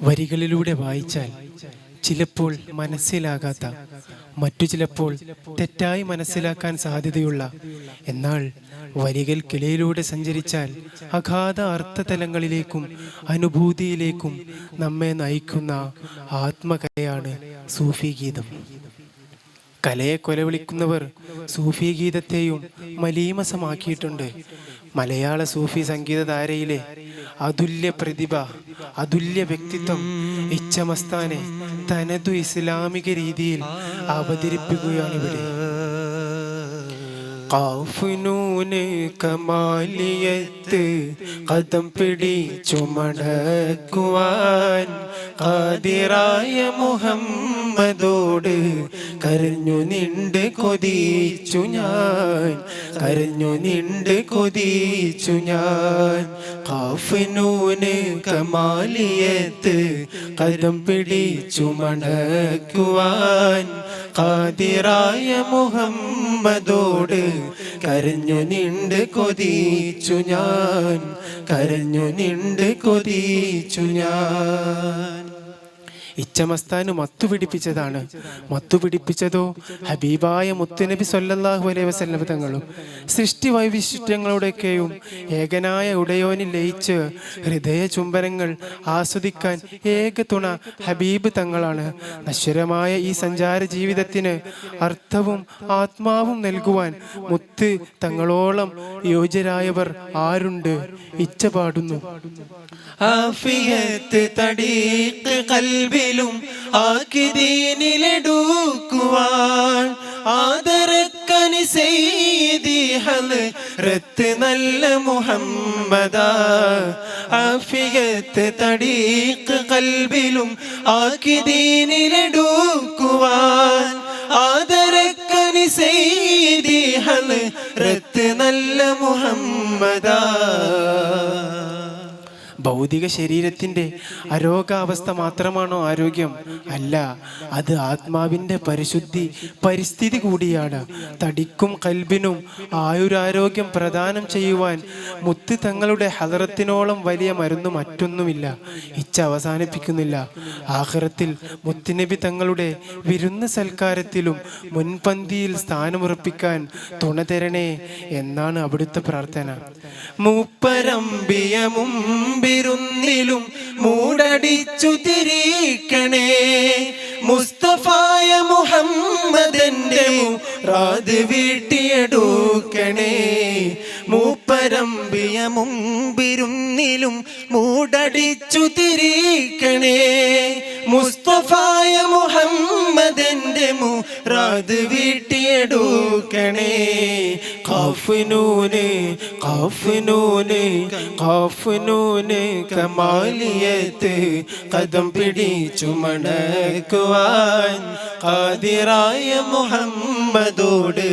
വരികളിലൂടെ വായിച്ചാൽ ചിലപ്പോൾ മനസ്സിലാകാത്ത, മറ്റു ചിലപ്പോൾ തെറ്റായി മനസ്സിലാക്കാൻ സാധ്യതയുള്ള, എന്നാൽ വരികൾക്കിടയിലൂടെ സഞ്ചരിച്ചാൽ അഗാധ അർത്ഥതലങ്ങളിലേക്കും അനുഭൂതിയിലേക്കും നമ്മെ നയിക്കുന്ന ആത്മകലയാണ് സൂഫി ഗീതം. കലയെ കൊലവിളിക്കുന്നവർ സൂഫി ഗീതത്തെയും മലീമസമാക്കിയിട്ടുണ്ട്. മലയാള സൂഫി സംഗീതധാരയിലെ അതുല്യ പ്രതിഭ, അതുല്യ വ്യക്തിത്വം ഇച്ഛമസ്താനെ തനതു ഇസ്ലാമിക രീതിയിൽ അവതരിപ്പിക്കുകയാണിവിടെ. ഖാഫ്നൂന് കമാലിയത്ത് കദം പിടിച്ചു മടക്കുവാൻ ഖാദിറായ മുഹമ്മദോട് കരഞ്ഞു നിണ്ട് കൊതിച്ചു ഞാൻ, കരഞ്ഞു നിണ്ട് കൊതിച്ചു ഞാൻ. ഖാഫ്നൂന് കമാലിയത്ത് കദം പിടിച്ചു മടക്കുവാൻ ഖാദിറായ മുഹമ്മദോട് കരഞ്ഞു നിണ്ട് കൊതിച്ചു ഞാൻ, കരഞ്ഞു നിണ്ട് കൊതിച്ചു ഞാൻ. ഇച്ഛമസ്താന് മത്തുപിടിപ്പിച്ചതാണ്. മത്തുപിടിപ്പിച്ചതോ ഹബീബായ മുത്തുനബി സല്ലല്ലാഹു അലൈഹി വസല്ലം തങ്ങളും. സൃഷ്ടി വൈവിധ്യങ്ങളുടെയൊക്കെയും ഏകനായ ഉടയോനിൽ ലയിച്ച് ഹൃദയ ചുംബനങ്ങൾ ആസ്വദിക്കാൻ ഏക തുണ ഹബീബ് തങ്ങളാണ്. നശ്വരമായ ഈ സഞ്ചാര ജീവിതത്തിന് അർത്ഥവും ആത്മാവും നൽകുവാൻ മുത്ത് തങ്ങളോളം യോഗ്യരായവർ ആരുണ്ട്? ഇച്ഛ പാടുന്നു. ആഫിയത്ത് തടീഖ് ഖൽബിലും ആക്കി ദീനിലെടുക്കുവാൻ ആദരക്കനി സയ്യിദി ഹൽറത്ത് നല്ല മുഹമ്മദാ. ആഫിയത്ത് തടീഖ് ഖൽബിലും ആക്കി ദീനിലെടുക്കുവാൻ ആദരക്കനി സയ്യിദി ഹൽറത്ത് നല്ല മുഹമ്മദാ. ഭൗതിക ശരീരത്തിൻ്റെ അരോഗാവസ്ഥ മാത്രമാണോ ആരോഗ്യം? അല്ല, അത് ആത്മാവിൻ്റെ പരിശുദ്ധി, പരിസ്ഥിതി കൂടിയാണ്. തടിക്കും കൽബിനും ആയുരാരോഗ്യം പ്രദാനം ചെയ്യുവാൻ മുത്ത് തങ്ങളുടെ ഹദറത്തിനോളം വലിയ മരുന്ന് മറ്റൊന്നുമില്ല. ഇച്ഛ അവസാനിപ്പിക്കുന്നില്ല. ആഖിറത്തിൽ മുത്തുനബി തങ്ങളുടെ വിരുന്ന് സൽക്കാരത്തിലും മുൻപന്തിയിൽ സ്ഥാനമുറപ്പിക്കാൻ തുണ തരണേ എന്നാണ് അവിടുത്തെ പ്രാർത്ഥന. മൂപ്പരമ്പിയ മുമ്പിരുന്നിലും മൂടടിച്ചു തിരിക്കണേ മുസ്തഫായ മുഹമ്മദന്റെ മുറാദ് വീട്ടിയെടുക്കണേ. മൂപ്പരമ്പിയ മുമ്പിരുന്നിലും മൂടടിച്ചു തിരിക്കണേ മുസ്തഫായ മുഹമ്മദന്റെ മുറാദ് വീട്ടിയെടുക്കണേ. ഖാഫ്നൂന് ഖാഫ്നൂന് ഖാഫ്നൂന് കമാലിയത്ത് കദം പിടിച്ചു മടക്കുവാൻ ഖാദിറായ മുഹമ്മദോട്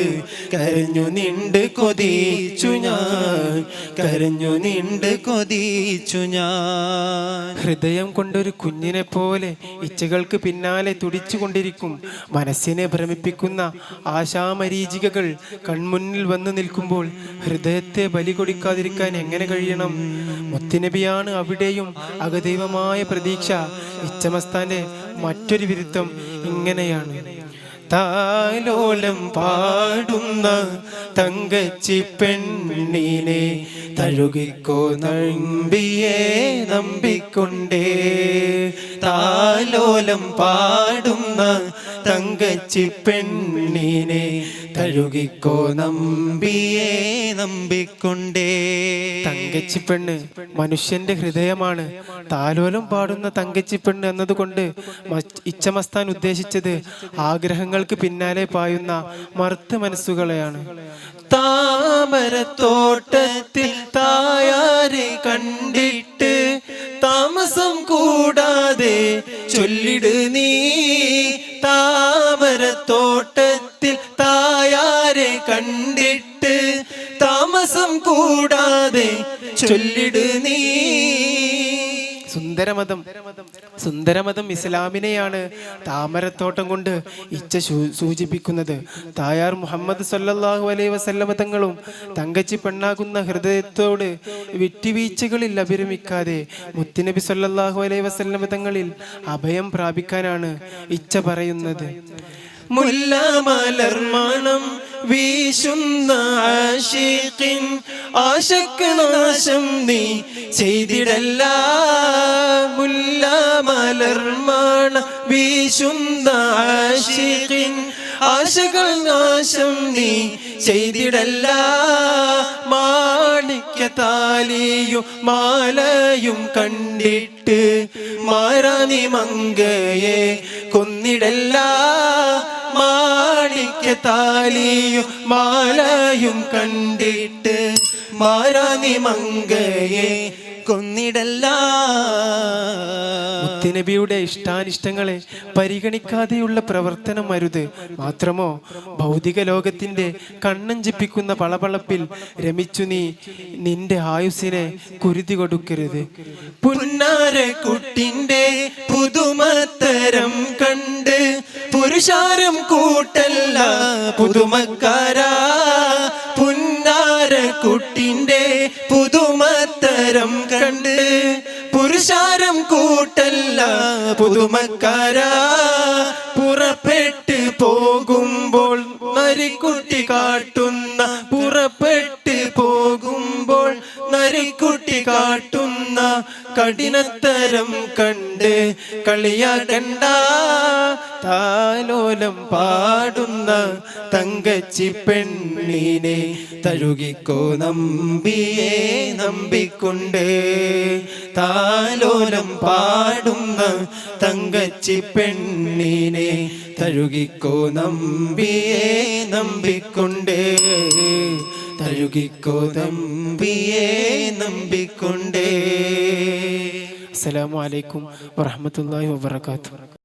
കരഞ്ഞു നിണ്ട് കൊതിച്ചു ഞാൻ, കരഞ്ഞു നിണ്ട് കൊതിച്ചു ഞാൻ. ഹൃദയം കൊണ്ടൊരു കുഞ്ഞിനെ പോലെ ഇച്ഛകൾക്ക് പിന്നാലെ തുടിച്ചുകൊണ്ടിരിക്കും. മനസ്സിനെ ഭ്രമിപ്പിക്കുന്ന ആശാമരീചികകൾ കൺമുന്നിൽ വന്നു നിൽക്കുമ്പോൾ ഹൃദയത്തെ ബലി കൊടുക്കാതിരിക്കാൻ എങ്ങനെ കഴിയണം? മുത്തുനബിയാണ് അവിടെയും അകദൈവമായ പ്രതീക്ഷ. ഇച്ഛമസ്താന്റെ മറ്റൊരു വിരുദ്ധം ഇങ്ങനെയാണ്. താലോലം പാടുന്ന തങ്കച്ചി പെണ്ണിനെ തഴുകിക്കോ നമ്പിയെ നമ്പിക്കൊണ്ടേ. താലോലം പാടുന്ന തങ്കച്ചി പെണ്ണിനെ തഴുകിക്കോ നമ്പിയെ നമ്പിക്കൊണ്ടേ. തങ്കച്ചി പെണ്ണ് മനുഷ്യന്റെ ഹൃദയമാണ്. താലോലം പാടുന്ന തങ്കച്ചി പെണ്ണ് എന്നതുകൊണ്ട് ഇച്ഛമസ്താൻ ഉദ്ദേശിച്ചത് ആഗ്രഹങ്ങൾക്ക് പിന്നാലെ പായുന്ന മർത്ത് മനസ്സുകളെയാണ്. താമരത്തോട്ടത്തിൽ തായാരെ കണ്ടിട്ട് താമസം കൂടാതെ ചൊല്ലിട് നീ. താമരത്തോട്ടത്തിൽ തായാരെ കണ്ടിട്ട് താമസം കൂടാതെ ചൊല്ലിട് നീ. സുന്ദരമതം ഇസ്ലാമിനെയാണ് താമരത്തോട്ടം കൊണ്ട് ഇച്ഛ സൂചിപ്പിക്കുന്നത്. തായാർ മുഹമ്മദ് സല്ലല്ലാഹു അലൈഹി വസല്ലമ തങ്ങളും തങ്കച്ചി പെണ്ണാകുന്ന ഹൃദയത്തോട് വിട്ടുവീഴ്ചകളിൽ അഭിരമിക്കാതെ മുത്തുനബി സല്ലല്ലാഹു അലൈഹി വസല്ലമ തങ്ങളിൽ അഭയം പ്രാപിക്കാനാണ് ഇച്ഛ പറയുന്നത്. മുല്ലമലർമണം വീശുന്ന ആശിഖിൻ ആശക്ക് നാശം നീ ചെയ്തിടല്ല. മുല്ലമലർമണം വീശുന്ന ആശിഖിൻ ആശകൾ നാശം നീ ചെയ്തിടല്ല. മാണിക്യത്താലിയും മാലയും കണ്ടിട്ട് മാറാനി മങ്കയെ കൊന്നിടല്ല. മാണിക്യത്താലിയും മാലയും കണ്ടിട്ട് മാറാനി മങ്കയെ കൊന്നിടല്ല. മുത്തുനബിയുടെ ഇഷ്ടാനിഷ്ടങ്ങളെ പരിഗണിക്കാതെയുള്ള പ്രവർത്തനം അരുത്. മാത്രമോ ഭൗതിക ലോകത്തിന്റെ കണ്ണഞ്ചിപ്പിക്കുന്ന പളപളപ്പിൽ രമിച്ചു നീ നിന്റെ ആയുസ്സിനെ കുരുതി കൊടുക്കരുത്. പുന്നാരക്കുട്ടിന്റെ പുതുമത്തരം കണ്ട് പുരുഷാരം കൂട്ടല്ല പുതുമക്കാരാ. പുന്നാരക്കുട്ടിന്റെ പുതുമത്തരം കണ്ട് പുരുഷാരം കൂട്ടല്ല പുതുമക്കാരാ. പുറപ്പെട്ട് പോകുമ്പോൾ നരിക്കുട്ടി കാട്ടുന്ന പുറപ്പെട്ട് പോകുമ്പോൾ നരിക്കുട്ടി കാട്ടുന്ന കഠിനത്തരം കണ്ട് കളിയാക്കണ്ട. താലോലം പാടുന്ന തങ്കച്ചി പെണ്ണിനെ തഴുകിക്കോ നമ്പിയെ നമ്പിക്കൊണ്ട്. താലോലം പാടുന്ന തങ്കച്ചി പെണ്ണിനെ തഴുകിക്കോ നമ്പിയെ നമ്പിക്കൊണ്ട്. തഴുകിക്കോ നമ്പിയെ നമ്പിക്കൊണ്ട്. അസ്സലാമു അലൈക്കും വറഹ്മത്തുള്ളാഹി വബറകാതുഹു.